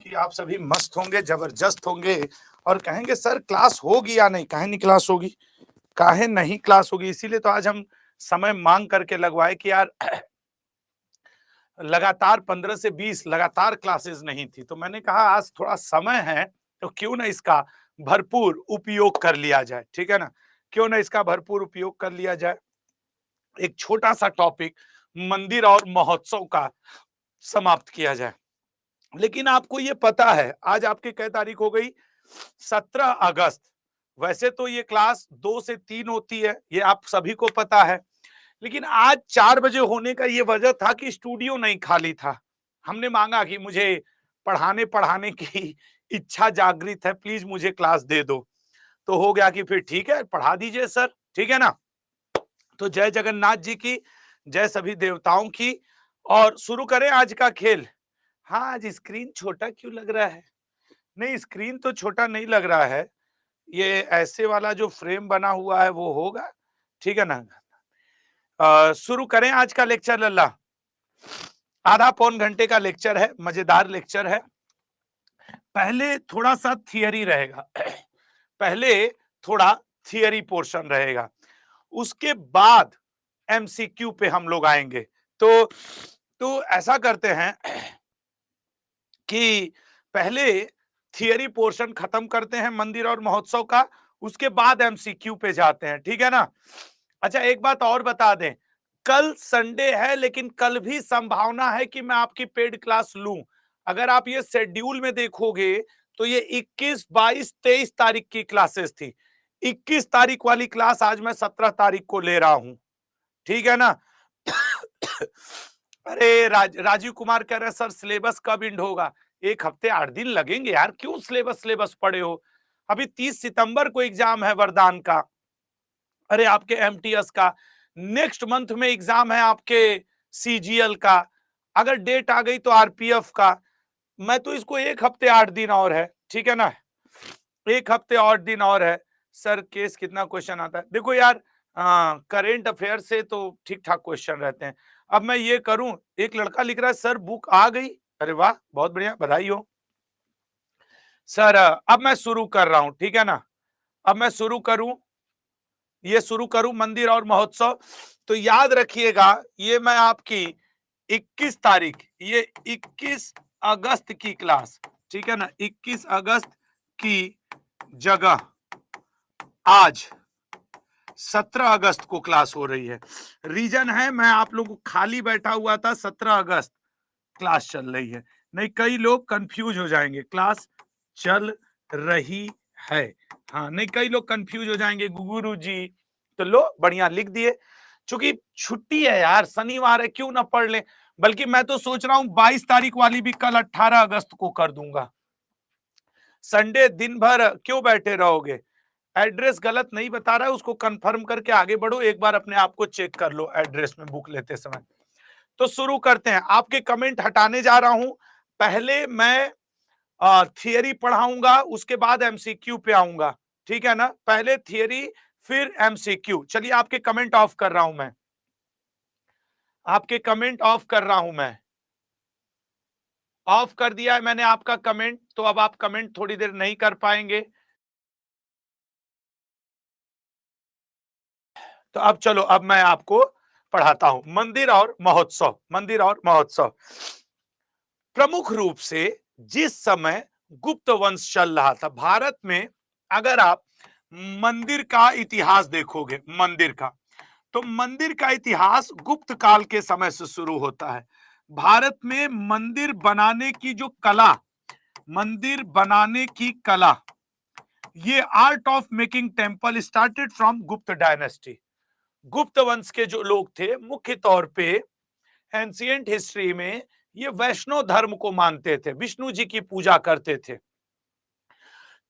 कि आप सभी मस्त होंगे, जबरदस्त होंगे और कहेंगे सर क्लास होगी या नहीं। काहे नहीं क्लास होगी, काहे नहीं क्लास होगी। इसीलिए तो आज हम समय मांग करके लगवाए कि यार लगातार 15 से 20 लगातार क्लासेस नहीं थी, तो मैंने कहा आज थोड़ा समय है तो क्यों ना इसका भरपूर उपयोग कर लिया जाए। ठीक है ना, क्यों ना इसका भरपूर उपयोग कर लिया जाए। एक छोटा सा टॉपिक मंदिर और महोत्सव का समाप्त किया जाए। लेकिन आपको ये पता है आज आपकी क्या तारीख हो गई, 17 अगस्त। वैसे तो ये क्लास 2 से 3 होती है, ये आप सभी को पता है, लेकिन आज 4 बजे होने का ये वजह था कि स्टूडियो नहीं खाली था। हमने मांगा कि मुझे पढ़ाने पढ़ाने की इच्छा जागृत है, प्लीज मुझे क्लास दे दो। तो हो गया कि फिर ठीक है पढ़ा दीजिए सर, ठीक है ना। तो जय जगन्नाथ जी की, जय सभी देवताओं की। और शुरू करें आज का खेल। हाँ, आज स्क्रीन छोटा क्यों लग रहा है? नहीं, स्क्रीन तो छोटा नहीं लग रहा है, ये ऐसे वाला जो फ्रेम बना हुआ है वो होगा, ठीक है ना। शुरू करें आज का लेक्चर लल्ला। आधा पौन घंटे का लेक्चर है, मजेदार लेक्चर है। पहले थोड़ा सा थियरी रहेगा पहले थोड़ा थियरी पोर्शन रहेगा, उसके बाद एमसीक्यू पे हम लोग आएंगे। तो ऐसा करते हैं कि पहले थियरी पोर्शन खत्म करते हैं मंदिर और महोत्सव का, उसके बाद एमसीक्यू पे जाते हैं, ठीक है ना। अच्छा, एक बात और बता दें, कल संडे है लेकिन कल भी संभावना है कि मैं आपकी पेड क्लास लूं। अगर आप ये शेड्यूल में देखोगे तो ये 21, 22, 23 तारीख की क्लासेस थी। 21 तारीख वाली क्लास आज मैं 17 तारीख को ले रहा हूं, ठीक है ना। अरे राजीव कुमार कह रहे हैं सर सिलेबस कब इंड होगा? 1 हफ्ते 8 दिन लगेंगे यार, क्यों सिलेबस पढ़े हो? अभी 30 सितंबर को एग्जाम है वरदान का, अरे आपके एमटीएस का, नेक्स्ट मंथ में एग्जाम है आपके सीजीएल का, अगर डेट आ गई तो आरपीएफ का। मैं तो इसको 1 हफ्ते 8 दिन और है, ठीक है ना, 1 हफ्ते और दिन और है। सर केस कितना क्वेश्चन आता है? देखो यार, करेंट अफेयर से तो ठीक ठाक क्वेश्चन रहते हैं। अब मैं ये करूं, एक लड़का लिख रहा है सर बुक आ गई, अरे वाह बहुत बढ़िया, बधाई हो सर। अब मैं शुरू कर रहा हूं, ठीक है ना। अब मैं शुरू करूं मंदिर और महोत्सव। तो याद रखिएगा, ये मैं आपकी 21 तारीख, ये 21 अगस्त की क्लास, ठीक है ना, 21 अगस्त की जगह आज 17 अगस्त को क्लास हो रही है। रीजन है मैं आप लोगों को खाली बैठा हुआ था, 17 अगस्त क्लास चल रही है। नहीं, कई लोग कंफ्यूज हो जाएंगे, क्लास चल रही है। हाँ, नहीं कई लोग कंफ्यूज हो जाएंगे गुरु जी, तो लो बढ़िया लिख दिए। चूंकि छुट्टी है यार, शनिवार है, क्यों ना पढ़ ले। बल्कि मैं तो सोच रहा हूं 22 तारीख वाली भी कल 18 अगस्त को कर दूंगा। संडे दिन भर क्यों बैठे रहोगे? एड्रेस गलत नहीं बता रहा है, उसको कंफर्म करके आगे बढ़ो, एक बार अपने आप को चेक कर लो एड्रेस में बुक लेते समय। तो शुरू करते हैं, आपके कमेंट हटाने जा रहा हूं। पहले मैं थियरी पढ़ाऊंगा, उसके बाद एमसीक्यू पे आऊंगा, ठीक है ना। पहले थियरी फिर एमसीक्यू। चलिए आपके कमेंट ऑफ कर रहा हूं मैं, आपके कमेंट ऑफ कर रहा हूं मैं, ऑफ कर दिया है मैंने आपका कमेंट। तो अब आप कमेंट थोड़ी देर नहीं कर पाएंगे। तो अब चलो, अब मैं आपको पढ़ाता हूं मंदिर और महोत्सव। मंदिर और महोत्सव प्रमुख रूप से जिस समय गुप्त वंश चल रहा था भारत में, अगर आप मंदिर का इतिहास देखोगे, मंदिर का, तो मंदिर का इतिहास गुप्त काल के समय से शुरू होता है। भारत में मंदिर बनाने की जो कला, मंदिर बनाने की कला, ये art of making temple started from गुप्त डायनेस्टी। गुप्त वंश के जो लोग थे मुख्य तौर पे एंशिएंट हिस्ट्री में ये वैष्णव धर्म को मानते थे, विष्णु जी की पूजा करते थे।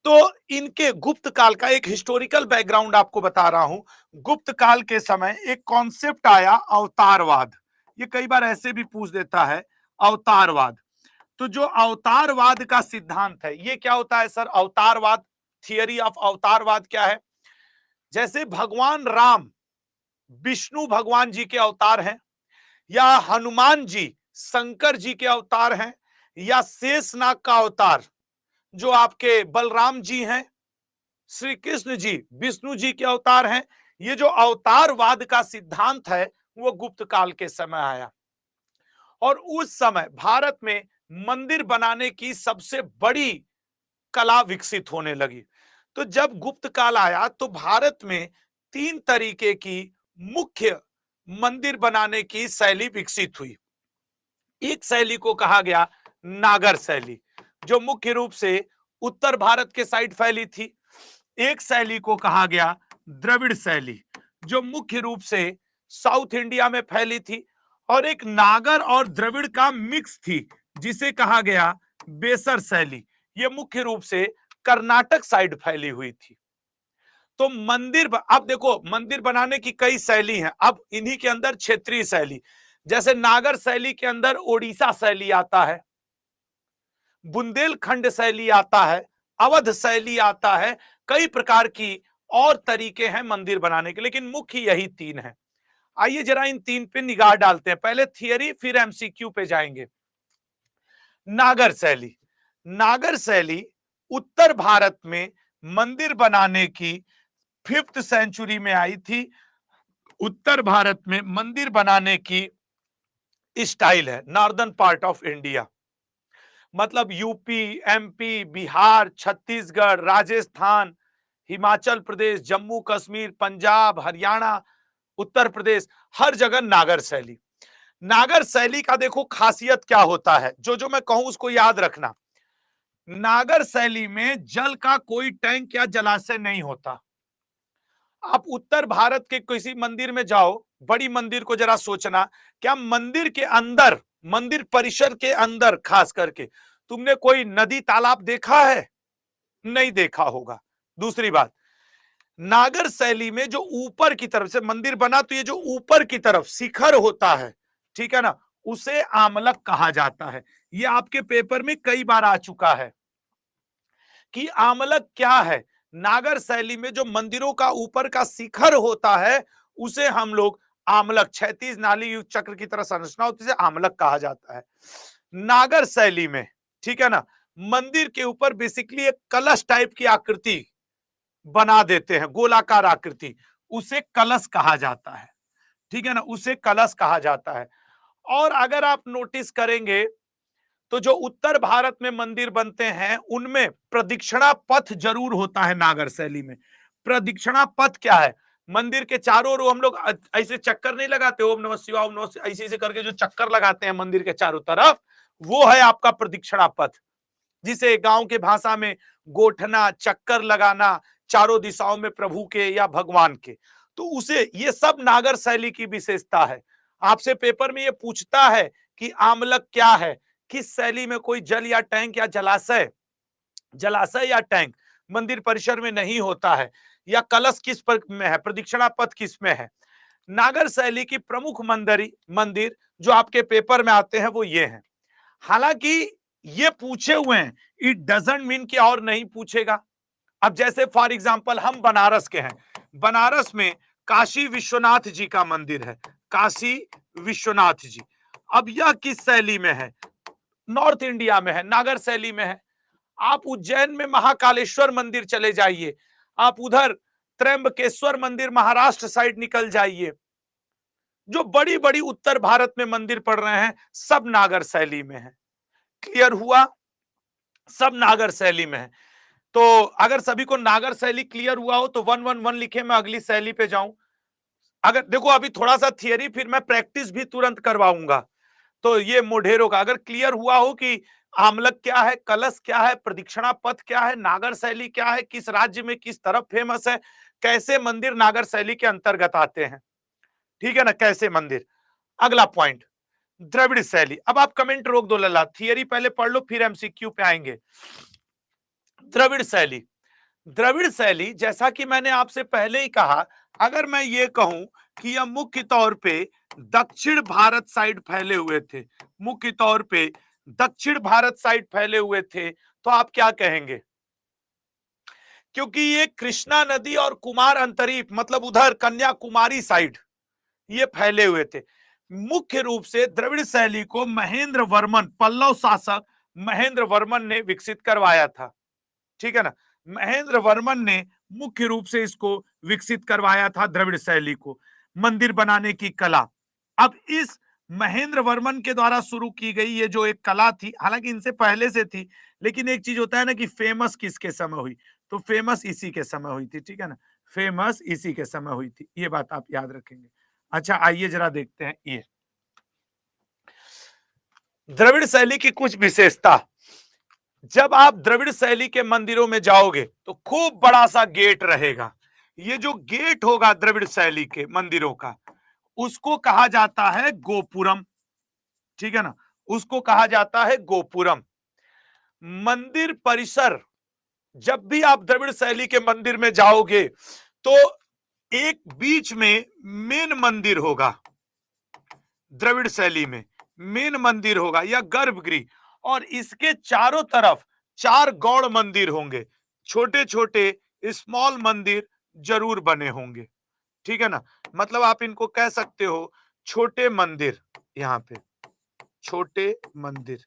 तो इनके गुप्त काल का एक हिस्टोरिकल बैकग्राउंड आपको बता रहा हूं। गुप्त काल के समय एक कॉन्सेप्ट आया अवतारवाद, ये कई बार ऐसे भी पूछ देता है अवतारवाद। तो जो अवतारवाद का सिद्धांत है, ये क्या होता है सर अवतारवाद? थियरी ऑफ अवतारवाद क्या है? जैसे भगवान राम विष्णु भगवान जी के अवतार हैं, या हनुमान जी शंकर जी के अवतार हैं, या शेषनाग का अवतार जो आपके बलराम जी हैं, श्री कृष्ण जी विष्णु जी के अवतार हैं। ये जो अवतारवाद का सिद्धांत है वो गुप्त काल के समय आया और उस समय भारत में मंदिर बनाने की सबसे बड़ी कला विकसित होने लगी। तो जब गुप्त काल आया तो भारत में 3 तरीके की मुख्य मंदिर बनाने की शैली विकसित हुई। एक शैली को कहा गया नागर शैली, जो मुख्य रूप से उत्तर भारत के साइड फैली थी। एक शैली को कहा गया द्रविड़ शैली, जो मुख्य रूप से साउथ इंडिया में फैली थी, और एक नागर और द्रविड़ का मिक्स थी जिसे कहा गया बेसर शैली। ये मुख्य रूप से कर्नाटक साइड फैली हुई थी। तो मंदिर अब देखो, मंदिर बनाने की कई शैली हैं। अब इन्हीं के अंदर क्षेत्रीय शैली, जैसे नागर शैली के अंदर ओडिशा शैली आता है, बुंदेलखंड शैली आता है, अवध शैली आता है, कई प्रकार की और तरीके हैं मंदिर बनाने के, लेकिन मुख्य यही 3 हैं। आइए जरा इन 3 पे निगाह डालते हैं। पहले थियरी फिर एमसीक्यू पे जाएंगे। नागर शैली, नागर शैली उत्तर भारत में मंदिर बनाने की 5th सेंचुरी में आई थी। उत्तर भारत में मंदिर बनाने की स्टाइल है नॉर्दर्न पार्ट ऑफ इंडिया, मतलब यूपी, एमपी, बिहार, छत्तीसगढ़, राजस्थान, हिमाचल प्रदेश, जम्मू कश्मीर, पंजाब, हरियाणा, उत्तर प्रदेश, हर जगह नागर शैली। नागर शैली का देखो खासियत क्या होता है, जो मैं कहूं उसको याद रखना। नागर शैली में जल का कोई टैंक या जलाशय नहीं होता। आप उत्तर भारत के किसी मंदिर में जाओ, बड़ी मंदिर को जरा सोचना, क्या मंदिर के अंदर, मंदिर परिसर के अंदर खास करके तुमने कोई नदी तालाब देखा है? नहीं देखा होगा। दूसरी बात, नागर शैली में जो ऊपर की तरफ से मंदिर बना, तो ये जो ऊपर की तरफ शिखर होता है, ठीक है ना, उसे आमलक कहा जाता है। ये आपके पेपर में कई बार आ चुका है कि आमलक क्या है। नागर शैली में जो मंदिरों का ऊपर का शिखर होता है उसे हम लोग आमलक, क्षैतिज नाली युक्त चक्र की तरह संरचना होती है, आमलक कहा जाता है नागर शैली में, ठीक है ना। मंदिर के ऊपर बेसिकली एक कलश टाइप की आकृति बना देते हैं, गोलाकार आकृति, उसे कलश कहा जाता है, ठीक है ना, उसे कलश कहा जाता है। और अगर आप नोटिस करेंगे तो जो उत्तर भारत में मंदिर बनते हैं उनमें प्रदक्षिणा पथ जरूर होता है। नागर शैली में प्रदक्षिणा पथ क्या है? मंदिर के चारों ओर हम लोग ऐसे चक्कर नहीं लगाते, ओम नमः शिवाय ओम नमः शिवाय, ऐसे ऐसे करके जो चक्कर लगाते हैं मंदिर के चारों तरफ, वो है आपका प्रदक्षिणा पथ, जिसे गांव के भाषा में गोठना, चक्कर लगाना, चारों दिशाओं में प्रभु के या भगवान के, तो उसे, ये सब नागर शैली की विशेषता है। आपसे पेपर में ये पूछता है कि आमलक क्या है, किस शैली में कोई जल या टैंक या जलाशय या टैंक मंदिर परिसर में नहीं होता है, या कलश किस पर में है, प्रदक्षिणा पथ किस में है। नागर शैली की प्रमुख मंदिर जो आपके पेपर में आते हैं वो ये हैं। हालांकि ये पूछे हुए हैं, इट डजंट मीन कि और नहीं पूछेगा। अब जैसे फॉर एग्जांपल हम बनारस के हैं, बनारस में काशी विश्वनाथ जी का मंदिर है, काशी विश्वनाथ जी। अब यह किस शैली में है? नॉर्थ इंडिया में है, नागर शैली में है। आप उज्जैन में महाकालेश्वर मंदिर चले जाइए, आप उधर त्र्यंबकेश्वर मंदिर महाराष्ट्र साइड निकल जाइए, जो बड़ी बड़ी उत्तर भारत में मंदिर पड़ रहे हैं सब नागर शैली में है। क्लियर हुआ? सब नागर शैली में है। तो अगर सभी को नागर शैली क्लियर हुआ हो तो 111 लिखे, मैं अगली शैली पे जाऊं। अगर देखो अभी थोड़ा सा थियरी, फिर मैं प्रैक्टिस भी तुरंत करवाऊंगा। तो ये मोढेरों का अगर क्लियर हुआ हो कि आमलक क्या है, कलश क्या है, प्रदक्षिणा पथ क्या है, नागर शैली क्या है, किस राज्य में किस तरफ फेमस है, कैसे मंदिर नागर शैली के अंतर्गत आते हैं, ठीक है ना, कैसे मंदिर। अगला पॉइंट, द्रविड़ शैली। अब आप कमेंट रोक दो लल्ला, थियरी पहले पढ़ लो फिर एमसीक्यू पे आएंगे। द्रविड़ शैली, द्रविड़ शैली जैसा कि मैंने आपसे पहले ही कहा, अगर मैं ये कहूं कि यह मुख्य तौर पे दक्षिण भारत साइड फैले हुए थे, मुख्य तौर पे दक्षिण भारत साइड फैले हुए थे, तो आप क्या कहेंगे? क्योंकि ये कृष्णा नदी और कुमार अंतरीप, मतलब उधर कन्याकुमारी साइड ये फैले हुए थे। मुख्य रूप से द्रविड़ शैली को महेंद्र वर्मन, पल्लव शासक महेंद्र वर्मन ने विकसित करवाया था, ठीक है ना। महेंद्र वर्मन ने मुख्य रूप से इसको विकसित करवाया था, द्रविड़ शैली को, मंदिर बनाने की कला। अब इस महेंद्र वर्मन के द्वारा शुरू की गई ये जो एक कला थी, हालांकि इनसे पहले से थी, लेकिन एक चीज होता है ना कि फेमस किसके समय हुई, तो फेमस इसी के समय हुई थी, ठीक है ना, फेमस इसी के समय हुई थी, ये बात आप याद रखेंगे। अच्छा आइए जरा देखते हैं ये द्रविड़ शैली की कुछ विशेषता। जब आप द्रविड़ शैली के मंदिरों में जाओगे तो खूब बड़ा सा गेट रहेगा। ये जो गेट होगा द्रविड़ शैली के मंदिरों का, उसको कहा जाता है गोपुरम, ठीक है ना, उसको कहा जाता है गोपुरम। मंदिर परिसर, जब भी आप द्रविड़ शैली के मंदिर में जाओगे तो एक बीच में मेन मंदिर होगा, द्रविड़ शैली में मेन मंदिर होगा या गर्भगृह, और इसके चारों तरफ 4 गौड़ मंदिर होंगे, छोटे छोटे स्मॉल मंदिर जरूर बने होंगे, ठीक है ना। मतलब आप इनको कह सकते हो छोटे मंदिर, यहां पे छोटे मंदिर,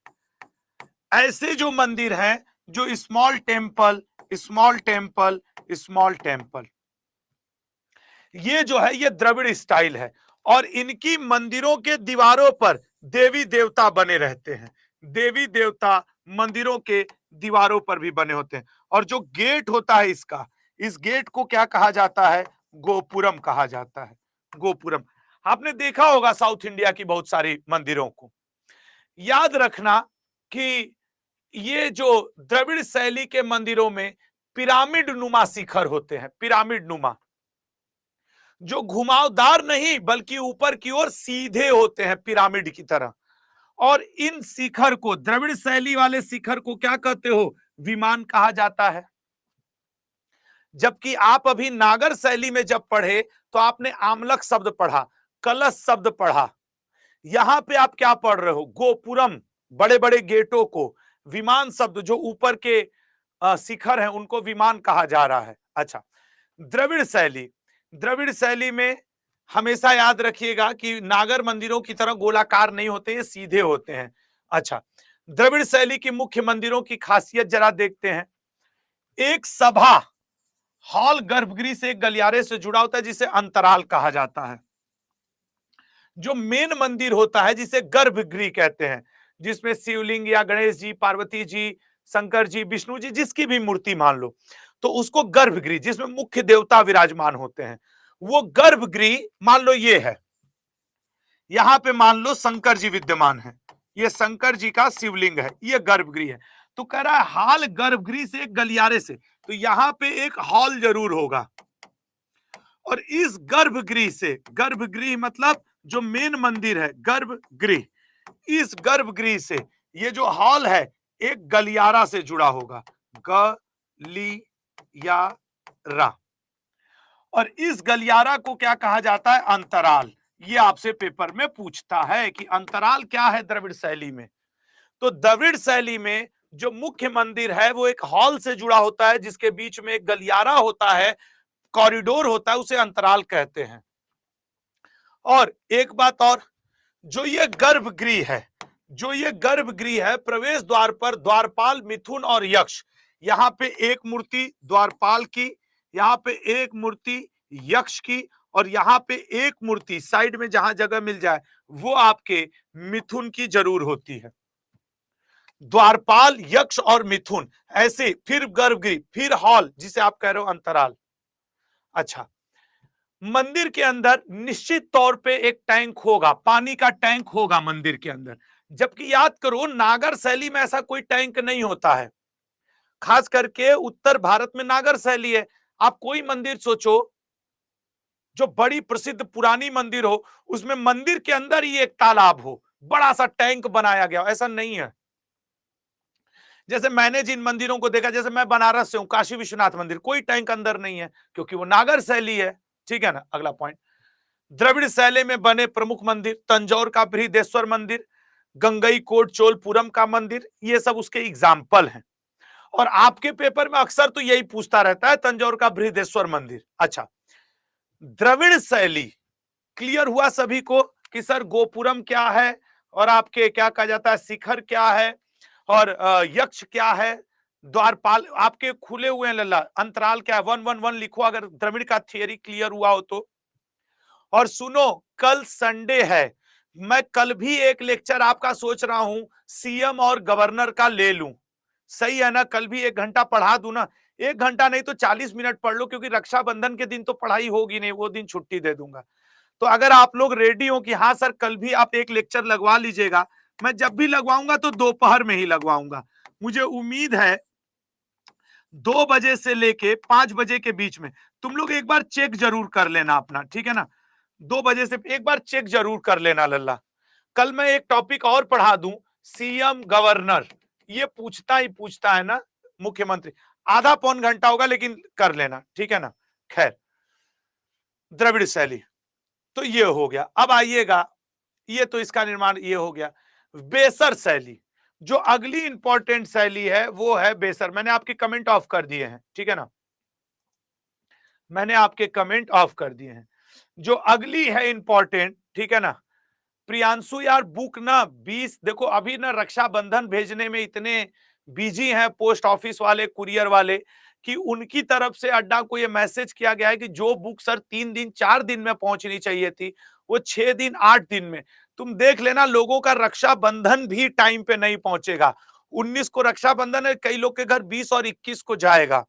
ऐसे जो मंदिर हैं जो small temple small temple small temple, ये जो है ये द्रविड़ स्टाइल है। और इनकी मंदिरों के दीवारों पर देवी देवता बने रहते हैं, देवी देवता मंदिरों के दीवारों पर भी बने होते हैं। और जो गेट होता है इसका, इस गेट को क्या कहा जाता है, गोपुरम कहा जाता है, गोपुरम। आपने देखा होगा साउथ इंडिया की बहुत सारी मंदिरों को, याद रखना कि ये जो द्रविड़ शैली के मंदिरों में पिरामिड नुमा शिखर होते हैं, पिरामिड नुमा, जो घुमावदार नहीं बल्कि ऊपर की ओर सीधे होते हैं पिरामिड की तरह। और इन शिखर को, द्रविड़ शैली वाले शिखर को क्या कहते हो, विमान कहा जाता है। जबकि आप अभी नागर शैली में जब पढ़े तो आपने आमलक शब्द पढ़ा, कलश शब्द पढ़ा, यहां पे आप क्या पढ़ रहे हो, गोपुरम, बड़े बड़े गेटों को, विमान शब्द, जो ऊपर के शिखर हैं उनको विमान कहा जा रहा है। अच्छा, द्रविड़ शैली, द्रविड़ शैली में हमेशा याद रखिएगा कि नागर मंदिरों की तरह गोलाकार नहीं होते, ये सीधे होते हैं। अच्छा, द्रविड़ शैली की मुख्य मंदिरों की खासियत जरा देखते हैं। एक सभा हॉल गर्भगृह से एक गलियारे से जुड़ा होता है जिसे अंतराल कहा जाता है। जो मेन मंदिर होता है जिसे गर्भगृह कहते हैं, जिसमें शिवलिंग या गणेश जी, पार्वती जी, शंकर जी, विष्णु जी, जिसकी भी मूर्ति मान लो, तो उसको गर्भगृह, जिसमें मुख्य देवता विराजमान होते हैं, वो गर्भगृह मान लो ये है, यहां पे मान लो शंकर जी विद्यमान है, ये शंकर जी का शिवलिंग है, ये गर्भगृह है। तो कह रहा है हॉल गर्भगृह से एक गलियारे से, तो यहां पे एक हॉल जरूर होगा। और इस गर्भगृह से, गर्भगृह मतलब जो मेन मंदिर है, गर्भगृह, इस गर्भगृह से ये जो हॉल है एक गलियारा से जुड़ा होगा, गलियारा। और इस गलियारा को क्या कहा जाता है, अंतराल। ये आपसे पेपर में पूछता है कि अंतराल क्या है द्रविड़ शैली में। तो द्रविड़ शैली में जो मुख्य मंदिर है वो एक हॉल से जुड़ा होता है, जिसके बीच में एक गलियारा होता है, कॉरिडोर होता है, उसे अंतराल कहते हैं। और एक बात और, जो ये गर्भगृह है, जो ये गर्भगृह है, प्रवेश द्वार पर द्वारपाल, मिथुन और यक्ष, यहां पे एक मूर्ति द्वारपाल की, यहां पे एक मूर्ति यक्ष की, और यहां पे एक मूर्ति साइड में जहां जगह मिल जाए वो आपके मिथुन की जरूर होती है। द्वारपाल, यक्ष और मिथुन, ऐसे फिर गर्भगृह, फिर हॉल, जिसे आप कह रहे हो अंतराल। अच्छा, मंदिर के अंदर निश्चित तौर पे एक टैंक होगा, पानी का टैंक होगा मंदिर के अंदर, जबकि याद करो नागर शैली में ऐसा कोई टैंक नहीं होता है। खास करके उत्तर भारत में नागर शैली है। आप कोई मंदिर सोचो जो बड़ी प्रसिद्ध पुरानी मंदिर हो, उसमें मंदिर के अंदर ही एक तालाब हो, बड़ा सा टैंक बनाया गया, ऐसा नहीं है। जैसे मैंने जिन मंदिरों को देखा, जैसे मैं बनारस से हूं, काशी विश्वनाथ मंदिर, कोई टैंक अंदर नहीं है क्योंकि वो नागर शैली है, ठीक है ना। अगला पॉइंट, द्रविड़ शैली में बने प्रमुख मंदिर, तंजौर का बृहदेश्वर मंदिर, गंगईकोट चोलपुरम का मंदिर, ये सब उसके एग्जाम्पल हैं। और आपके पेपर में अक्सर तो यही पूछता रहता है, तंजौर का बृहदेश्वर मंदिर। अच्छा, द्रविड़ शैली क्लियर हुआ सभी को कि सर गोपुरम क्या है और आपके क्या कहा जाता है, शिखर क्या है, और यक्ष क्या है, द्वारपाल आपके खुले हुए हैं लल्ला, अंतराल क्या है, 111 लिखो अगर द्रविड़ का थियरी क्लियर हुआ हो तो। और सुनो, कल संडे है, मैं कल भी एक लेक्चर आपका सोच रहा हूं सीएम और गवर्नर का ले लूं, सही है ना? कल भी 1 घंटा पढ़ा दूं ना, 1 घंटा नहीं तो 40 मिनट पढ़ लो, क्योंकि रक्षाबंधन के दिन तो पढ़ाई होगी नहीं, वो दिन छुट्टी दे दूंगा। तो अगर आप लोग रेडी हो कि हाँ सर कल भी आप एक लेक्चर लगवा लीजिएगा, मैं जब भी लगवाऊंगा तो दोपहर में ही लगवाऊंगा। मुझे उम्मीद है 2 बजे से लेके 5 बजे के बीच में तुम लोग एक बार चेक जरूर कर लेना अपना, ठीक है ना? 2 बजे से एक बार चेक जरूर कर लेना लल्ला। कल मैं एक टॉपिक और पढ़ा दूं, सीएम गवर्नर, ये पूछता ही पूछता है ना मुख्यमंत्री, आधा पौन घंटा होगा लेकिन कर लेना, ठीक है ना? खैर, द्रविड़ शैली तो ये हो गया। अब आइएगा, ये तो इसका निर्माण ये हो गया। बेसर शैली, जो अगली इंपॉर्टेंट शैली है वो है बेसर। मैंने आपके कमेंट ऑफ कर दिए हैं, ठीक है ना? मैंने आपके कमेंट ऑफ कर दिए हैं। जो अगली है इंपॉर्टेंट, ठीक है ना? प्रियांशु यार बुक ना 20, देखो अभी ना रक्षाबंधन भेजने में इतने बिजी हैं पोस्ट ऑफिस वाले, कुरियर वाले, कि उनकी तरफ से अड्डा को ये मैसेज किया गया है कि जो बुक सर 3 दिन 4 दिन में पहुंचनी चाहिए थी वो 6 दिन 8 दिन में। तुम देख लेना, लोगों का रक्षाबंधन भी टाइम पे नहीं पहुंचेगा। 19 को रक्षाबंधन है, कई लोग के घर 20 और 21 को जाएगा।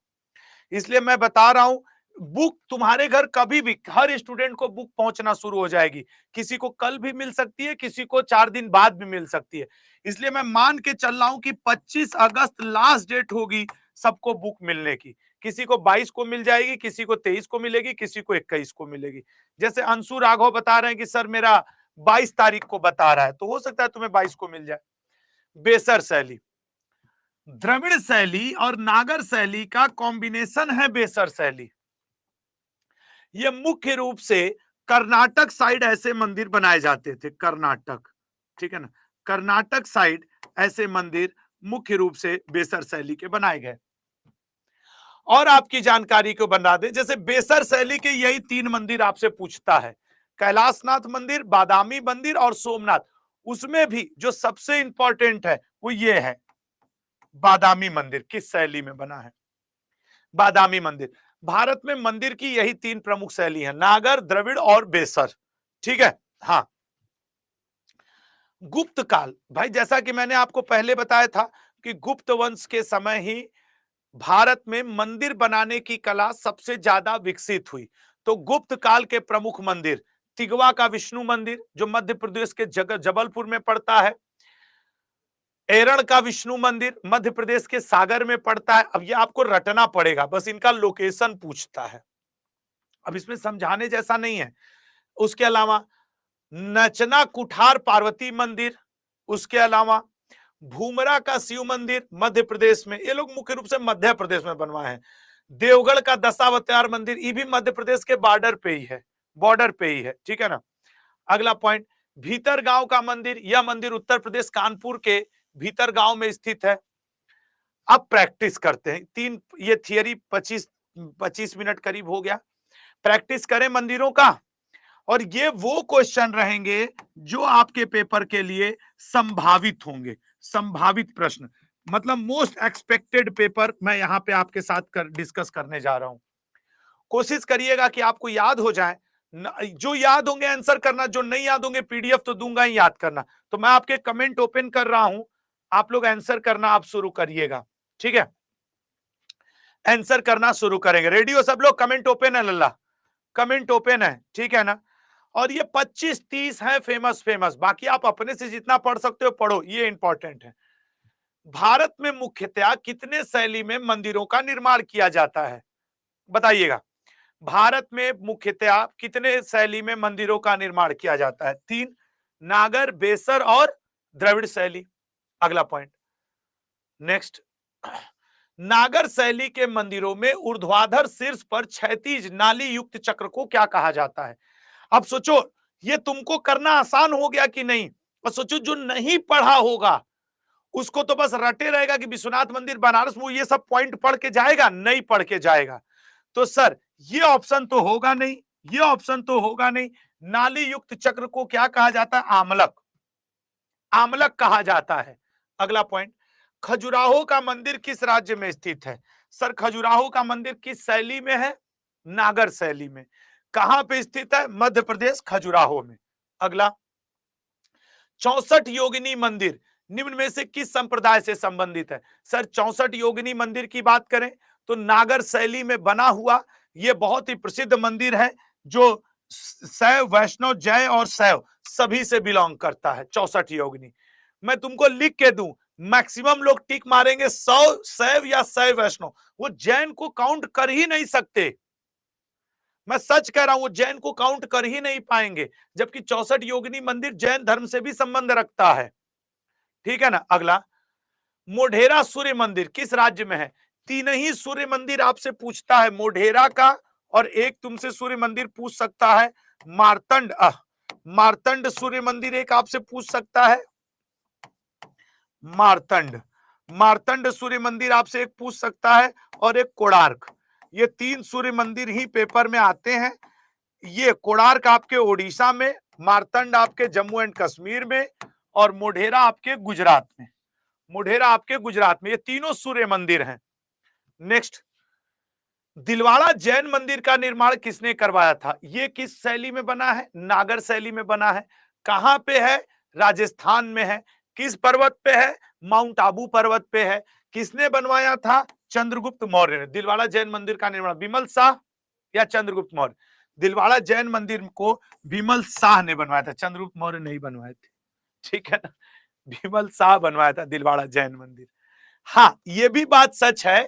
इसलिए मैं बता रहा हूं, बुक तुम्हारे घर कभी भी, हर स्टूडेंट को बुक पहुंचना शुरू हो जाएगी। किसी को कल भी मिल सकती है, किसी को 4 दिन बाद भी मिल सकती है। इसलिए मैं मान के चल रहा हूं कि 25 अगस्त लास्ट डेट होगी सबको बुक मिलने की। किसी को 22 को मिल जाएगी, किसी को 23 को मिलेगी, किसी को 21 को मिलेगी। जैसे अंशु राघव बता रहे हैं कि सर मेरा 22 तारीख को बता रहा है, तो हो सकता है तुम्हें 22 को मिल जाए। बेसर शैली, द्रविड़ शैली और नागर शैली का कॉम्बिनेशन है बेसर शैली। ये मुख्य रूप से कर्नाटक साइड ऐसे मंदिर बनाए जाते थे, कर्नाटक, ठीक है ना? कर्नाटक साइड ऐसे मंदिर मुख्य रूप से बेसर शैली के बनाए गए। और आपकी जानकारी को बना दे, जैसे बेसर शैली के यही 3 मंदिर आपसे पूछता है, कैलाशनाथ मंदिर, बादामी मंदिर और सोमनाथ। उसमें भी जो सबसे इंपॉर्टेंट है वो ये है बादामी मंदिर, किस शैली में बना है? बादामी मंदिर। भारत में मंदिर की यही 3 प्रमुख शैली है, नागर, द्रविड़ और बेसर, ठीक है? हाँ, गुप्त काल, भाई जैसा कि मैंने आपको पहले बताया था कि गुप्त वंश के समय ही भारत में मंदिर बनाने की कला सबसे ज्यादा विकसित हुई। तो गुप्त काल के प्रमुख मंदिर, तिगवा का विष्णु मंदिर जो मध्य प्रदेश के जबलपुर में पड़ता है, एरण का विष्णु मंदिर मध्य प्रदेश के सागर में पड़ता है। अब ये आपको रटना पड़ेगा, बस इनका लोकेशन पूछता है, अब इसमें समझाने जैसा नहीं है। उसके अलावा नचना कुठार पार्वती मंदिर, उसके अलावा भूमरा का शिव मंदिर मध्य प्रदेश में, ये लोग मुख्य रूप से मध्य प्रदेश में बनवाए हैं। देवगढ़ का दशावतार मंदिर, ये भी मध्य प्रदेश के बॉर्डर पे ही है, बॉर्डर पे ही है, ठीक है ना? अगला पॉइंट, भीतर गांव का मंदिर, यह मंदिर उत्तर प्रदेश कानपुर के भीतर गांव में स्थित है। अब प्रैक्टिस करते हैं, 3 ये थियरी 25 मिनट करीब हो गया, प्रैक्टिस करें मंदिरों का। और ये वो क्वेश्चन रहेंगे जो आपके पेपर के लिए संभावित होंगे, संभावित प्रश्न, मतलब मोस्ट एक्सपेक्टेड पेपर मैं यहां पे आपके साथ डिस्कस करने जा रहा हूं। कोशिश करिएगा कि आपको याद हो जाए, जो याद होंगे आंसर करना, जो नहीं याद होंगे पीडीएफ तो दूंगा ही, याद करना। तो मैं आपके कमेंट ओपन कर रहा हूं, आप लोग आंसर करना आप शुरू करिएगा, ठीक है? आंसर करना शुरू करेंगे, रेडी हो सब लोग? कमेंट ओपन है लल्ला, कमेंट ओपन है, ठीक है ना? और ये 25-30 है फेमस फेमस, बाकी आप अपने से जितना पढ़ सकते हो पढ़ो, ये इंपॉर्टेंट है। भारत में मुख्यतः कितने शैली में मंदिरों का निर्माण किया जाता है, बताइएगा? भारत में मुख्यतः कितने शैली में मंदिरों का निर्माण किया जाता है? 3, नागर, बेसर और द्रविड़ शैली। अगला पॉइंट, नेक्स्ट, नागर शैली के मंदिरों में ऊर्ध्वाधर शीर्ष पर क्षैतिज नाली युक्त चक्र को क्या कहा जाता है? अब सोचो, ये तुमको करना आसान हो गया कि नहीं? और सोचो जो नहीं पढ़ा होगा उसको तो बस रटे रहेगा कि विश्वनाथ मंदिर बनारस, वो ये सब पॉइंट पढ़ के जाएगा, नहीं पढ़ के जाएगा। तो सर ये ऑप्शन तो होगा नहीं, ये ऑप्शन तो होगा नहीं। नाली युक्त चक्र को क्या कहा जाता है? आमलक, आमलक कहा जाता है। अगला पॉइंट, खजुराहो का मंदिर किस राज्य में स्थित है? सर खजुराहो का मंदिर किस शैली में है? नागर शैली में। कहां पे स्थित है? मध्य प्रदेश, खजुराहो में। अगला, 64 योगिनी मंदिर निम्न में से किस संप्रदाय से संबंधित है? सर 64 योगिनी मंदिर की बात करें तो नागर शैली में बना हुआ यह बहुत ही प्रसिद्ध मंदिर है जो शैव, वैष्णव, जैन और शैव सभी से बिलोंग करता है। 64 योगिनी मैं तुमको लिख के दूं, मैक्सिमम लोग टिक मारेंगे 100 शैव या शैव वैष्णव, वो जैन को काउंट कर ही नहीं सकते। मैं सच कह रहा हूं, वो जैन को काउंट कर ही नहीं पाएंगे, जबकि 64 योगिनी मंदिर जैन धर्म से भी संबंध रखता है। ठीक है ना। अगला, मोढेरा सूर्य मंदिर किस राज्य में है? तीन ही सूर्य मंदिर आपसे पूछता है, मोढेरा का, और एक तुमसे सूर्य मंदिर पूछ सकता है मार्तंड, मार्तंड सूर्य मंदिर एक आपसे पूछ सकता है। मार्तंड सूर्य मंदिर आपसे एक पूछ सकता है, और एक कोणार्क। ये तीन सूर्य मंदिर ही पेपर में आते हैं। ये कोणार्क आपके ओडिशा में, मार्तंड आपके जम्मू एंड कश्मीर में, और मोढेरा आपके गुजरात में। मोढेरा आपके गुजरात में, ये तीनों सूर्य मंदिर हैं। नेक्स्ट, दिलवाड़ा जैन मंदिर का निर्माण किसने करवाया था? ये किस शैली में बना है? नागर शैली में बना है। कहां पे है? राजस्थान में है। किस पर्वत पे है? माउंट आबू पर्वत पे है। किसने बनवाया था? चंद्रगुप्त मौर्य ने। दिलवाड़ा जैन मंदिर का निर्माण विमल शाह या चंद्रगुप्त मौर्य? दिलवाड़ा जैन मंदिर को विमल शाह ने बनवाया था, चंद्रगुप्त मौर्य नहीं बनवाए थे। ठीक है ना, विमल शाह बनवाया था दिलवाड़ा जैन मंदिर। हाँ, ये भी बात सच है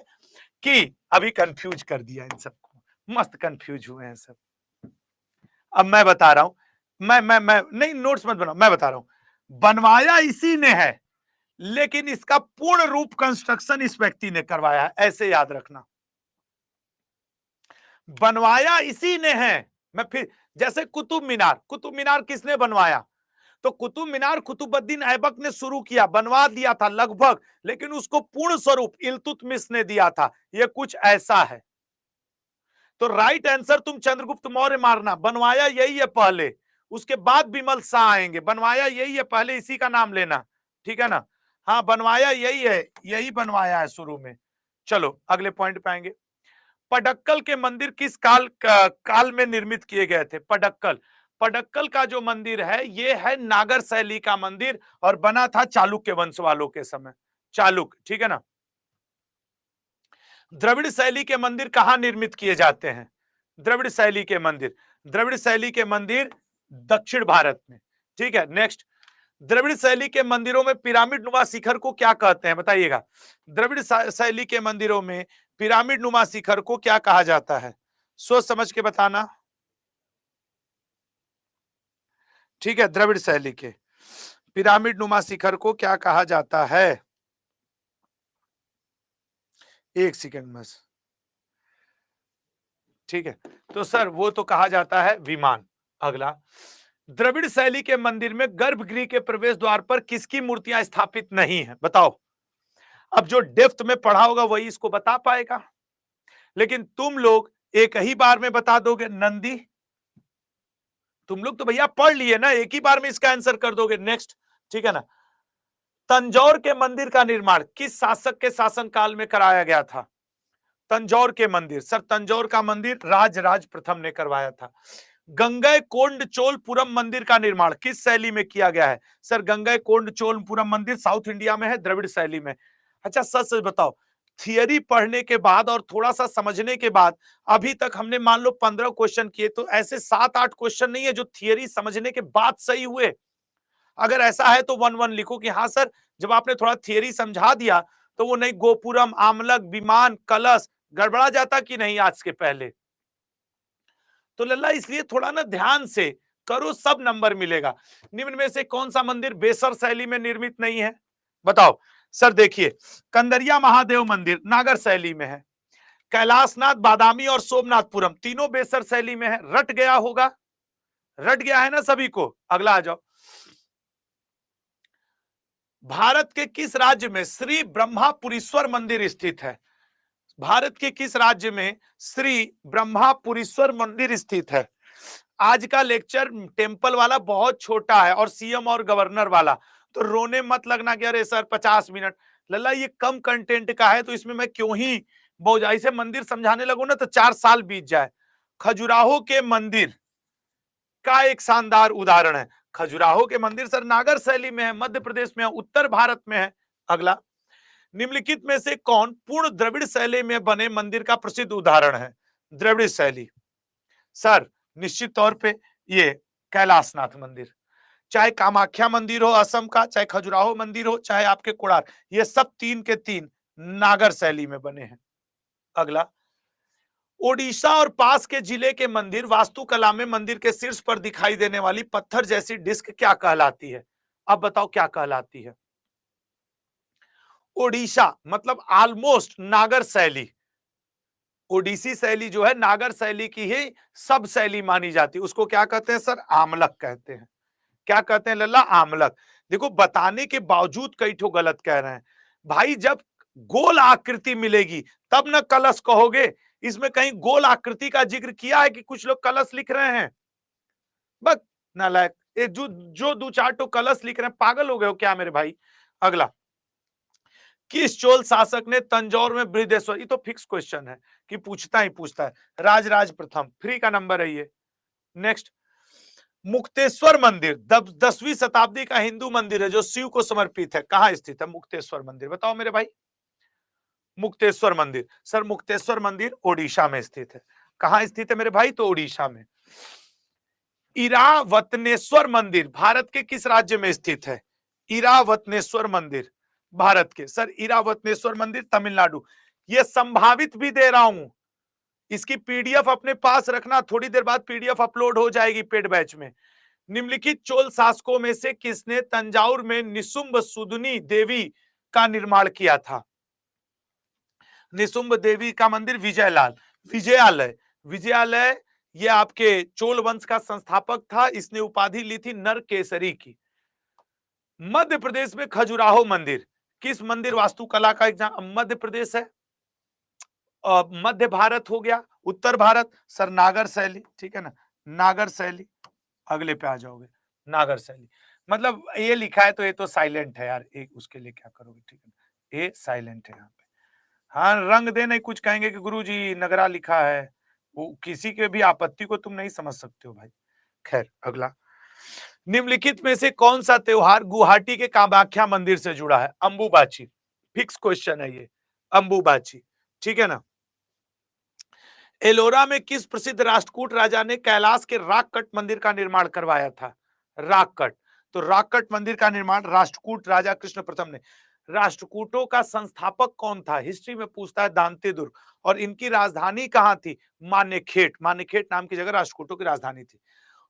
कि अभी कंफ्यूज कर दिया इन सबको, मस्त कंफ्यूज हुए हैं सब। अब मैं बता रहा हूं, मैं नहीं, नोट्स मत बनाओ, मैं बता रहा हूं, बनवाया इसी ने है, लेकिन इसका पूर्ण रूप कंस्ट्रक्शन इस व्यक्ति ने करवाया है, ऐसे याद रखना। बनवाया इसी ने है। मैं फिर, जैसे कुतुब मीनार किसने बनवाया? तो कुतुब मीनार कुतुबुद्दीन ऐबक ने शुरू किया, बनवा दिया था लगभग, लेकिन उसको पूर्ण स्वरूप इल्तुतमिश ने दिया था। यह कुछ ऐसा है। तो राइट आंसर तुम चंद्रगुप्त मौर्य मारना। बनवाया यही है पहले, उसके बाद विमल शाह आएंगे। बनवाया यही है पहले, इसी का नाम लेना। ठीक है ना। हाँ, बनवाया यही है, यही बनवाया है शुरू में। चलो अगले पॉइंट पे आएंगे। पडक्कल के मंदिर किस काल में निर्मित किए गए थे? पडक्कल का जो मंदिर है ये है नागर शैली का मंदिर, और बना था चालुक्य वंश वालों के समय। चालुक्य, ठीक है ना। द्रविड़ शैली के मंदिर कहां निर्मित किए जाते हैं? द्रविड़ शैली के मंदिर दक्षिण भारत में। ठीक है। नेक्स्ट, द्रविड़ शैली के मंदिरों में पिरामिड नुमा शिखर को क्या कहते हैं? बताइएगा। द्रविड़ शैली के मंदिरों में पिरामिड नुमा शिखर को क्या कहा जाता है? सोच समझ के बताना। ठीक है, द्रविड़ शैली के पिरामिड नुमा शिखर को क्या कहा जाता है? एक सेकंड बस। ठीक है, तो सर वो तो कहा जाता है विमान। अगला, द्रविड़ शैली के मंदिर में गर्भगृह के प्रवेश द्वार पर किसकी मूर्तियां स्थापित नहीं है? बताओ। अब जो डेप्थ में पढ़ा होगा वही इसको बता पाएगा, लेकिन तुम लोग एक ही बार में बता दोगे नंदी। तुम लोग तो भैया पढ़ लिए ना, एक ही बार में इसका आंसर कर दोगे। नेक्स्ट, ठीक है ना। तंजौर के मंदिर का निर्माण किस शासक के शासनकाल में कराया गया था? तंजौर के मंदिर, सर तंजौर का मंदिर राज प्रथम ने करवाया था। गंगई कोंडचोलपुरम मंदिर का निर्माण किस शैली में किया गया है? सर गंगई कोंडचोलपुरम मंदिर साउथ इंडिया में है, द्रविड़ शैली में। अच्छा सच सच बताओ, थियरी पढ़ने के बाद और थोड़ा सा समझने के बाद अभी तक हमने मान लो 15 क्वेश्चन किए, तो ऐसे 7-8 क्वेश्चन नहीं है जो थियरी समझने के बाद सही हुए। अगर ऐसा है तो 1-1 लिखो कि हाँ सर, जब आपने थोड़ा थियरी समझा दिया तो वो नहीं गोपुरम, आमलक, विमान, कलश गड़बड़ा जाता कि नहीं आज के पहले। तो लल्ला इसलिए थोड़ा ना ध्यान से करो, सब नंबर मिलेगा। निम्न में से कौन सा मंदिर बेसर शैली में निर्मित नहीं है? बताओ। सर देखिए, कंदरिया महादेव मंदिर नागर शैली में है, कैलाशनाथ, बादामी और सोमनाथपुरम तीनों बेसर शैली में है। रट गया होगा, रट गया है ना सभी को। अगला आ जाओ। भारत के किस राज्य में श्री ब्रह्मापुरीश्वर मंदिर स्थित है? भारत के किस राज्य में श्री ब्रह्मापुरीश्वर मंदिर स्थित है? आज का लेक्चर टेंपल वाला बहुत छोटा है और सीएम और गवर्नर वाला, तो रोने मत लगना कि अरे सर 50 मिनट। लल्ला ये कम कंटेंट का है तो इसमें मैं क्यों ही बोझाई से मंदिर समझाने लगूं ना तो 4 साल बीत जाए। खजुराहो के मंदिर का एक शानदार उदाहरण है। खजुराहो के मंदिर सर नागर शैली में है, मध्य प्रदेश में है, उत्तर भारत में है। अगला, निम्नलिखित में से कौन पूर्ण द्रविड़ शैली में बने मंदिर का प्रसिद्ध उदाहरण है? द्रविड़ शैली सर निश्चित तौर पे ये कैलाशनाथ मंदिर, चाहे कामाख्या मंदिर हो असम का, चाहे खजुराहो मंदिर हो, चाहे आपके कोणार्क, ये सब 3 के 3 नागर शैली में बने हैं। अगला, ओडिशा और पास के जिले के मंदिर वास्तुकला में मंदिर के शीर्ष पर दिखाई देने वाली पत्थर जैसी डिस्क क्या कहलाती है? अब बताओ क्या कहलाती है? ओडिशा मतलब ऑलमोस्ट नागर शैली, ओडिसी शैली जो है नागर शैली की ही सब शैली मानी जाती है, उसको क्या कहते हैं सर? आमलक कहते हैं। क्या कहते हैं लल्ला? आमलक। देखो बताने के बावजूद कई ठो गलत कह रहे हैं भाई। जब गोल आकृति मिलेगी तब ना कलश कहोगे। इसमें कहीं गोल आकृति का जिक्र किया है कि कुछ लोग कलश लिख रहे हैं? बस नालायक, ये जो 2-4 ठो कलश लिख रहे हैं, पागल हो गए हो क्या मेरे भाई? अगला, किस चोल शासक ने तंजौर में बृहदेश्वर, ये तो फिक्स क्वेश्चन है कि पूछता ही पूछता है, राजराज प्रथम, फ्री का नंबर है ये। नेक्स्ट, मुक्तेश्वर मंदिर 10वीं शताब्दी का हिंदू मंदिर है जो शिव को समर्पित है, कहां स्थित है मुक्तेश्वर मंदिर? बताओ मेरे भाई। मुक्तेश्वर मंदिर सर, मुक्तेश्वर मंदिर ओडिशा में स्थित है। कहां स्थित है मेरे भाई? तो ओडिशा में। इरावतनेश्वर मंदिर भारत के किस राज्य में स्थित है? इरावतनेश्वर मंदिर भारत के सर, इरावतनेश्वर मंदिर तमिलनाडु। ये संभावित भी दे रहा हूं, इसकी पीडीएफ अपने पास रखना, थोड़ी देर बाद पीडीएफ अपलोड हो जाएगी पेड बैच में। निम्नलिखित चोल शासकों में से किसने तंजावुर में निशुंभ सुदनी देवी का निर्माण किया था? निशुंभ देवी का मंदिर विजयलाल, विजयालय, विजयालय ये आपके चोल वंश का संस्थापक था, इसने उपाधि ली थी नरकेसरी की। मध्य प्रदेश में खजुराहो मंदिर किस मंदिर वास्तुकला का एग्जाम? मध्य प्रदेश है, मध्य भारत हो गया, उत्तर भारत सर नागर शैली, ठीक है ना, नागर शैली। अगले पे आ जाओगे, नागर शैली मतलब ये लिखा है तो ये तो साइलेंट है यार, एक उसके लिए क्या करोगे, ठीक है ना, ये साइलेंट है यहाँ पे। हाँ रंग दे नहीं, कुछ कहेंगे कि गुरुजी नगरा लिखा है, वो किसी के भी आपत्ति को तुम नहीं समझ सकते हो भाई। खैर अगला, निम्नलिखित में से कौन सा त्योहार गुवाहाटी के कामाख्या मंदिर से जुड़ा है? अंबुबाची, फिक्स क्वेश्चन है ये, अंबुबाची, ठीक है ना। एलोरा में किस प्रसिद्ध राष्ट्रकूट राजा ने कैलाश के राककट मंदिर का निर्माण करवाया था? राककट, तो राककट मंदिर का निर्माण राष्ट्रकूट राजा कृष्ण प्रथम ने। राष्ट्रकूटों का संस्थापक कौन था? हिस्ट्री में पूछता है, दांतेदुर्ग। और इनकी राजधानी कहां थी? मानेखेट, मानेखेट नाम की जगह राष्ट्रकूटों की राजधानी थी।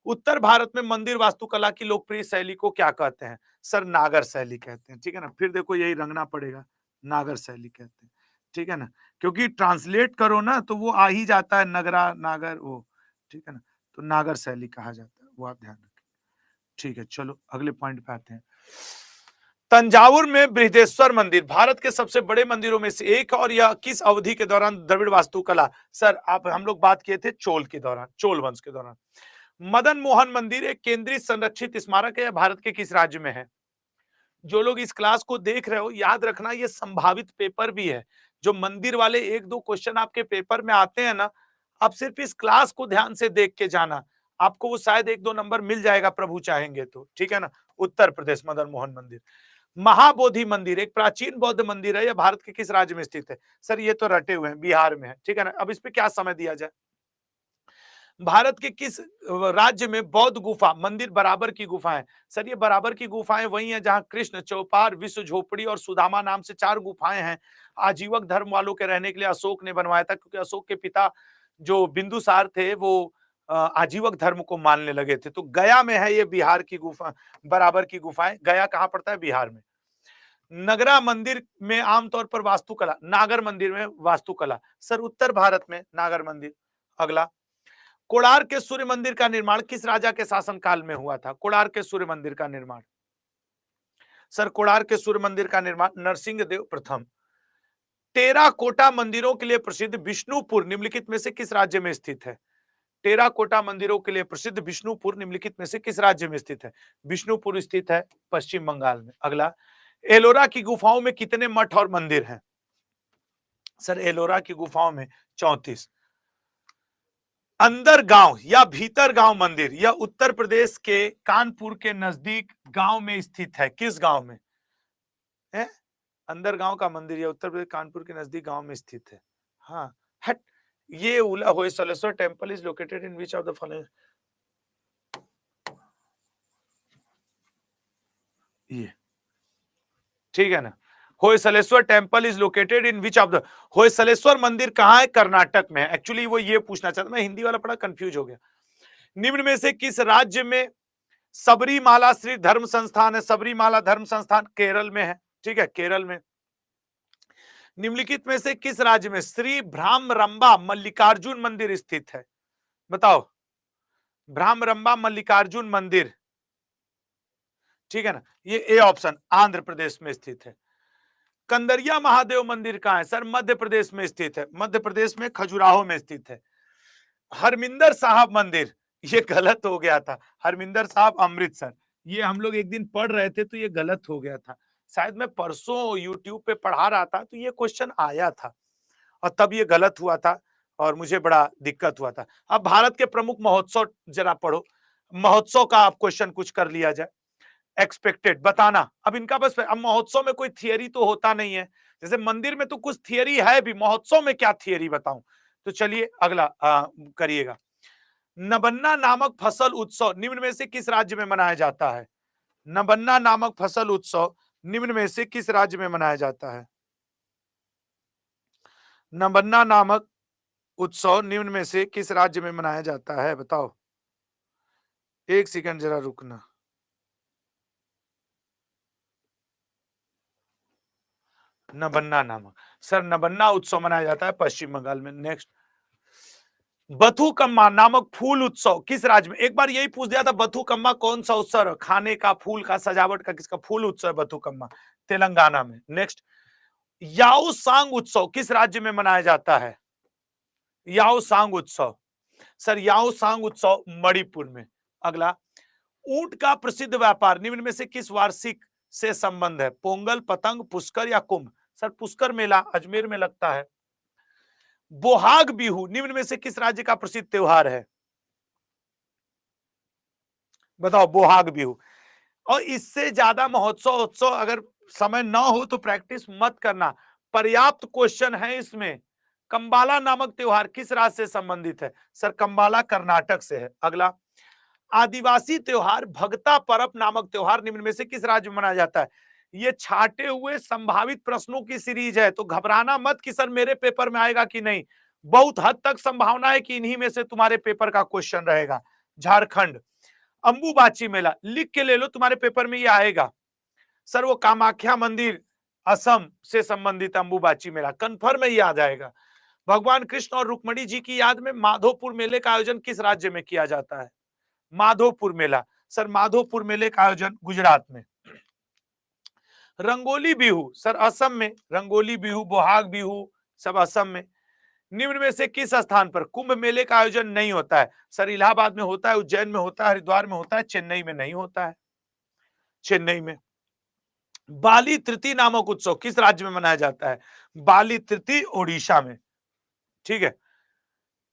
उत्तर भारत में मंदिर वास्तुकला की लोकप्रिय शैली को क्या कहते हैं? सर नागर शैली कहते हैं, ठीक है ना। फिर देखो यही रंगना पड़ेगा, नागर शैली कहते हैं, ठीक है ना, क्योंकि ट्रांसलेट करो ना तो वो आ ही जाता है नगरा नागर वो, ठीक है ना, तो नागर शैली कहा जाता है, वो आप ध्यान रखें। ठीक है चलो अगले पॉइंट पे आते हैं। तंजावुर में बृहदेश्वर मंदिर भारत के सबसे बड़े मंदिरों में से एक, और यह किस अवधि के दौरान द्रविड़ वास्तुकला? सर आप हम लोग बात किए थे चोल के दौरान, चोल वंश के दौरान। मदन मोहन मंदिर एक केंद्रीय संरक्षित स्मारक है, भारत के किस राज्य में है? जो लोग इस क्लास को देख रहे हो याद रखना, ये संभावित पेपर भी है। जो मंदिर वाले 1-2 क्वेश्चन आपके पेपर में आते हैं ना, आप सिर्फ इस क्लास को ध्यान से देख के जाना, आपको वो शायद 1-2 नंबर मिल जाएगा प्रभु चाहेंगे तो, ठीक है ना। उत्तर प्रदेश मदन मोहन मंदिर। महाबोधि मंदिर एक प्राचीन बौद्ध मंदिर है, यह भारत के किस राज्य में स्थित है? सर ये तो रटे हुए हैं, बिहार में है, ठीक है ना। अब इस पे क्या समय दिया जाए? भारत के किस राज्य में बौद्ध गुफा मंदिर बराबर की गुफाएं? सर ये बराबर की गुफाएं वही हैं जहां कृष्ण, चौपार, विश्व झोपड़ी और सुदामा नाम से 4 गुफाएं हैं। आजीवक धर्म वालों के रहने के लिए अशोक ने बनवाया था, क्योंकि अशोक के पिता जो बिंदुसार थे वो आजीवक धर्म को मानने लगे थे। तो गया में है ये बिहार की गुफा, बराबर की गुफाएं। गया कहां पड़ता है? बिहार में। नगरा मंदिर में आमतौर पर वास्तुकला, नागर मंदिर में वास्तुकला, सर उत्तर भारत में नागर मंदिर। अगला, कोणार्क के सूर्य मंदिर का निर्माण किस राजा के शासनकाल में हुआ था? कोणार्क के सूर्य मंदिर का निर्माण, सर कोणार्क के सूर्य मंदिर का निर्माण नरसिंह देव प्रथम। टेराकोटा मंदिरों के लिए प्रसिद्ध विष्णुपुर निम्नलिखित में से किस राज्य में स्थित है? टेराकोटा मंदिरों के लिए प्रसिद्ध विष्णुपुर निम्नलिखित में से किस राज्य में स्थित है? विष्णुपुर स्थित है पश्चिम बंगाल में। अगला, एलोरा की गुफाओं में कितने मठ और मंदिर हैं? सर एलोरा की गुफाओं में 34। अंदर गांव या भीतर गांव मंदिर यह उत्तर प्रदेश के कानपुर के नजदीक गांव में स्थित है। किस गांव में है? अंदर गांव का मंदिर या उत्तर प्रदेश कानपुर के नजदीक गांव में स्थित है। हाँ हट, ये Hoysaleswara temple is located in which of the following, ये ठीक है ना। Hoysaleswara temple is located in which of the, Hoysaleswara मंदिर कहाँ है? कर्नाटक में है। एक्चुअली वो ये पूछना चाहता, मैं हिंदी वाला पढ़ा कंफ्यूज हो गया। निम्न में से किस राज्य में सबरीमाला श्री धर्म संस्थान है? सबरीमाला धर्म संस्थान केरल में है, ठीक है, केरल में। निम्नलिखित में से किस राज्य में श्री भ्रामरंबा मल्लिकार्जुन मंदिर स्थित है? बताओ, भ्रामरंबा मल्लिकार्जुन मंदिर, ठीक है ना, ये ए ऑप्शन आंध्र प्रदेश में स्थित है। कंदरिया महादेव मंदिर कहां है? सर मध्य प्रदेश में स्थित है, मध्य प्रदेश में खजुराहो में स्थित है। हरमिंदर साहब मंदिर, ये गलत हो गया था, हरमिंदर साहब अमृतसर, ये हम लोग एक दिन पढ़ रहे थे तो ये गलत हो गया था। शायद मैं परसों यूट्यूब पे पढ़ा रहा था तो ये क्वेश्चन आया था और तब ये गलत हुआ था और मुझे बड़ा दिक्कत हुआ था। अब भारत के प्रमुख महोत्सव जरा पढ़ो, महोत्सव का आप क्वेश्चन कुछ कर लिया जाए। एक्सपेक्टेड बताना, अब इनका बस, अब महोत्सव में कोई थियरी तो होता नहीं है, जैसे मंदिर में तो कुछ थियरी है भी, महोत्सव में क्या थियरी बताऊं? तो चलिए अगला करिएगा। नबन्ना नामक फसल उत्सव निम्न में से किस राज्य में मनाया जाता है? नबन्ना नामक फसल उत्सव निम्न में से किस राज्य में मनाया जाता है? नबन्ना नामक उत्सव निम्न में से किस राज्य में मनाया जाता है? बताओ, एक सेकंड जरा रुकना। नबन्ना नामक, सर नबन्ना उत्सव मनाया जाता है पश्चिम बंगाल में। नेक्स्ट, बथुकम्मा नामक फूल उत्सव किस राज्य में? एक बार यही पूछ दिया था, बथुकम्मा कौन सा उत्सव है? खाने का, फूल का, सजावट का, किसका फूल उत्सव है बथुकम्मा? तेलंगाना में। नेक्स्ट, याओ सांग उत्सव किस राज्य में मनाया जाता है? याओ सांग उत्सव, सर याओ सांग उत्सव मणिपुर में। अगला, ऊंट का प्रसिद्ध व्यापार निम्न में से किस वार्षिक से संबंध है? पोंगल, पतंग, पुष्कर या कुंभ? सर पुष्कर मेला अजमेर में लगता है। बोहाग बिहू निम्न में से किस राज्य का प्रसिद्ध त्योहार है? बताओ, बोहाग बिहू। और इससे ज्यादा महोत्सव उत्सव अगर समय ना हो तो प्रैक्टिस मत करना, पर्याप्त क्वेश्चन है इसमें। कंबाला नामक त्योहार किस राज्य से संबंधित है? सर कंबाला कर्नाटक से है। अगला, आदिवासी त्योहार भगता परब नामक त्योहार निम्न में से किस राज्य में मनाया जाता है? ये छाटे हुए संभावित प्रश्नों की सीरीज है, तो घबराना मत कि सर मेरे पेपर में आएगा कि नहीं। बहुत हद तक संभावना है कि इन्हीं में से तुम्हारे पेपर का क्वेश्चन रहेगा। झारखंड, अंबुबाची मेला लिख के ले लो, तुम्हारे पेपर में ये आएगा। सर वो कामाख्या मंदिर असम से संबंधित अंबुबाची मेला, कंफर्म है ये आ जाएगा। भगवान कृष्ण और रुक्मणी जी की याद में माधोपुर मेले का आयोजन किस राज्य में किया जाता है? माधोपुर मेला, सर माधोपुर मेले का आयोजन गुजरात में। रंगोली बिहू, सर असम में। रंगोली बिहू, बोहाग बिहू सब असम में। निम्न में से किस स्थान पर कुंभ मेले का आयोजन नहीं होता है? सर इलाहाबाद में होता है, उज्जैन में होता है, हरिद्वार में होता है, चेन्नई में नहीं होता है। चेन्नई में। बाली तृतीय नामक उत्सव किस राज्य में मनाया जाता है? बाली तृतीय ओडिशा में, ठीक है।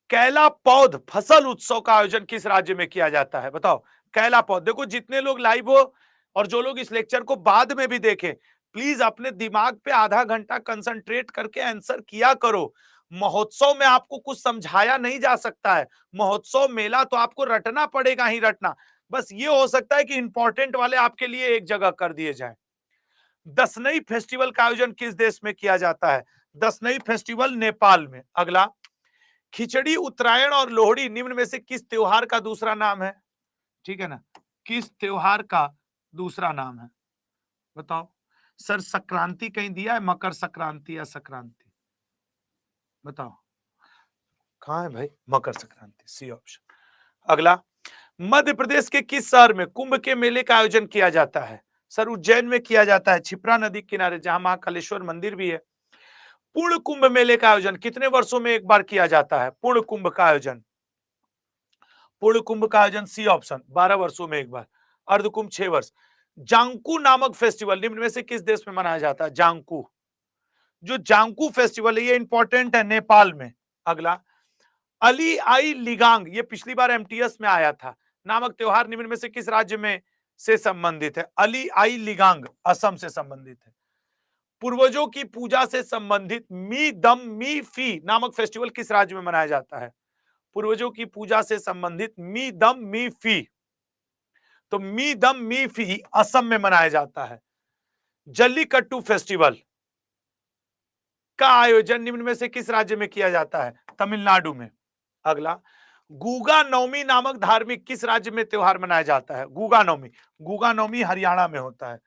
कैला पौध फसल उत्सव का आयोजन किस राज्य में किया जाता है? बताओ, कैला पौध। देखो जितने लोग लाइव हो और जो लोग इस लेक्चर को बाद में भी देखें, प्लीज अपने दिमाग पे आधा घंटा कंसंट्रेट करके आंसर किया करो। महोत्सव में आपको कुछ समझाया नहीं जा सकता है, महोत्सव मेला तो आपको रटना पड़ेगा ही रटना। बस ये हो सकता है कि इंपॉर्टेंट वाले आपके लिए एक जगह कर दिए जाए। दसनई फेस्टिवल का आयोजन किस देश में किया जाता है? दसनई फेस्टिवल नेपाल में। अगला, खिचड़ी, उत्तरायण और लोहड़ी निम्न में से किस त्योहार का दूसरा नाम है? ठीक है ना, किस त्योहार का दूसरा नाम है? बताओ। सर संक्रांति कहीं दिया है, मकर संक्रांति या संक्रांति? बताओ कहां है भाई? Makar Sankranti, C option. अगला, मध्य प्रदेश के किस शहर में कुंभ के मेले का आयोजन किया जाता है? सर उज्जैन में किया जाता है, क्षिप्रा नदी किनारे, जहां महाकालेश्वर मंदिर भी है। पूर्ण कुंभ मेले का आयोजन कितने वर्षों में एक बार किया जाता है? पूर्ण कुंभ का आयोजन, पूर्ण कुंभ का आयोजन सी ऑप्शन 12 वर्षों में एक बार। अर्धकुंभ 6 वर्ष। जांकू नामक फेस्टिवल निम्न में से किस देश में मनाया जाता है? जांकू, जो जांकू फेस्टिवल है ये इंपॉर्टेंट है, नेपाल में। अगला, अली आई लिगांग, ये पिछली बार एमटीएस में आया था, नामक त्योहार निम्न में से किस राज्य में से संबंधित है? अली आई लिगांग असम से संबंधित है। पूर्वजों की पूजा से संबंधित मी दम मी फी नामक फेस्टिवल किस राज्य में मनाया जाता है? पूर्वजों की पूजा से संबंधित मी दम मी फी, तो मी दम मी फी असम में मनाया जाता है। जल्लीकट्टू फेस्टिवल का आयोजन निम्न में से किस राज्य में किया जाता है? तमिलनाडु में। अगला, गुगा नवमी नामक धार्मिक किस राज्य में त्योहार मनाया जाता है? गुगा नवमी, गुगा नवमी हरियाणा में होता है।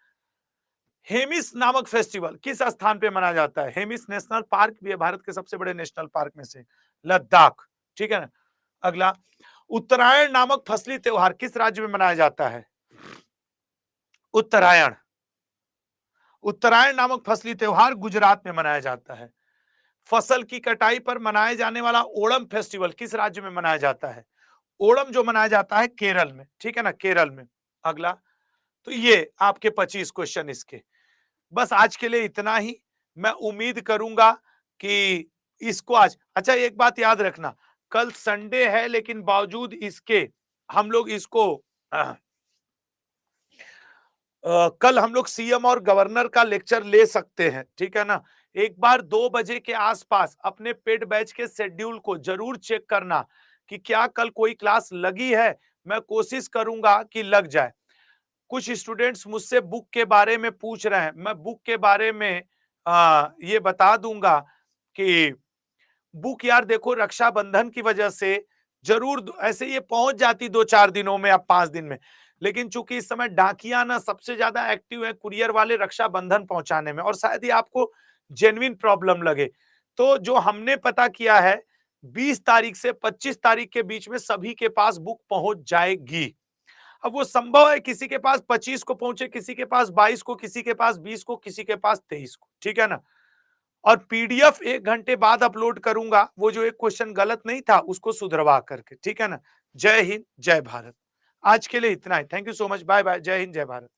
हेमिस नामक फेस्टिवल किस स्थान पे मनाया जाता है? हेमिस नेशनल पार्क भी है, भारत के सबसे बड़े नेशनल पार्क में से, लद्दाख, ठीक है ना। अगला, उत्तरायण नामक फसली त्योहार किस राज्य में मनाया जाता है? उत्तरायण, उत्तरायण नामक फसली त्योहार गुजरात में मनाया जाता है। फसल की कटाई पर मनाए जाने वाला ओणम फेस्टिवल किस राज्य में मनाया जाता है? ओणम जो मनाया जाता है केरल में, ठीक है ना, केरल में। अगला, तो ये आपके 25 क्वेश्चन इसके। बस आज के लिए इतना ही। मैं उम्मीद करूंगा कि इसको आज, अच्छा एक बात याद रखना, कल संडे है लेकिन बावजूद इसके हम लोग इसको कल हम लोग सीएम और गवर्नर का लेक्चर ले सकते हैं, ठीक है ना। एक बार 2 बजे के आसपास अपने पेड बैच के शेड्यूल को जरूर चेक करना कि क्या कल कोई क्लास लगी है। मैं कोशिश करूंगा कि लग जाए। कुछ स्टूडेंट्स मुझसे बुक के बारे में पूछ रहे हैं, मैं बुक के बारे में ये बता दूंगा कि बुक यार देखो रक्षाबंधन की वजह से जरूर ऐसे ये पहुंच जाती 2-4 दिनों में या 5 दिन में, लेकिन चूंकि इस समय डाकिया ना सबसे ज्यादा एक्टिव है कुरियर वाले रक्षाबंधन पहुंचाने में, और शायद ही आपको जेन्युइन प्रॉब्लम लगे, तो जो हमने पता किया है 20 तारीख से 25 तारीख के बीच में सभी के पास बुक पहुंच जाएगी। अब वो संभव है किसी के पास 25 को पहुंचे, किसी के पास 22 को, किसी के पास 20 को, किसी के पास 23 को, ठीक है ना। और पीडीएफ 1 घंटे बाद अपलोड करूंगा, वो जो एक क्वेश्चन गलत नहीं था उसको सुधरवा करके, ठीक है ना। जय हिंद, जय भारत। आज के लिए इतना ही। Thank you so much, bye bye, जय हिंद, जय भारत।